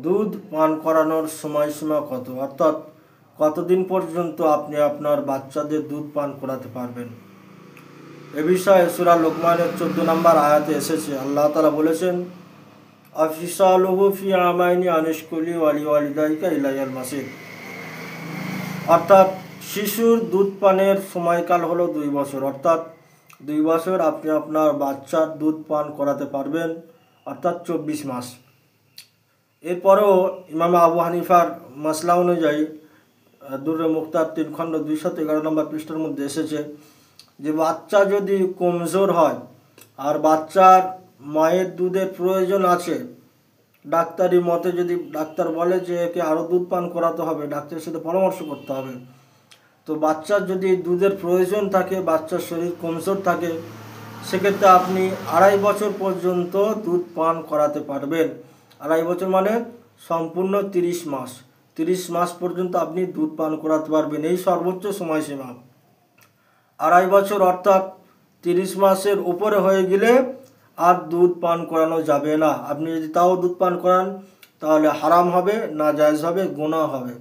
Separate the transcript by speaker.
Speaker 1: দুধ পান করানোর সময়সীমা কত, অর্থাৎ কতদিন পর্যন্ত আপনি আপনার বাচ্চাদের দুধ পান করাতে পারবেন। এ বিষয়ে সূরা লোকমানের 14 নম্বর আয়াতে এসেছে, আল্লাহ তাআলা বলেছেন, আফিসালুহু ফি আমাইনি আনিশকুলি ওয়ালিদাইকা ইলাইয়াল মাসির। অর্থাৎ শিশুর দুধ পানের সময়কাল হলো 2 বছর, অর্থাৎ 2 বছর আপনি আপনার বাচ্চার দুধ পান করাতে পারবেন, অর্থাৎ 24 মাস। এরপরেও ইমাম আবু হানিফার মাসলা অনুযায়ী দুররে মুখতার 3 খণ্ড 211 নম্বর পৃষ্ঠার মধ্যে এসেছে যে বাচ্চা যদি কমজোর হয় আর বাচ্চার মায়ের দুধের প্রয়োজন আছে, ডাক্তারি মতে যদি ডাক্তার বলে যে একে আরও দুধ পান করাতে হবে, ডাক্তারের সাথে পরামর্শ করতে হবে। তো বাচ্চার যদি দুধের প্রয়োজন থাকে, বাচ্চার শরীর কমজোর থাকে, সেক্ষেত্রে আপনি 2.5 বছর পর্যন্ত দুধ পান করাতে পারবেন। 2.5 বছর মানে সম্পূর্ণ 30 মাস। 30 মাস পর্যন্ত আপনি দুধ পান করাতে পারবেন, এই সর্বোচ্চ সময়সীমা। 2.5 বছর অর্থাৎ 30 মাসের উপরে হয়ে গেলে আর দুধ পান করানো যাবে না। আপনি যদি তাও দুধ পান করান তাহলে হারাম হবে, নাজায়েজ হবে, গুনাহ হবে।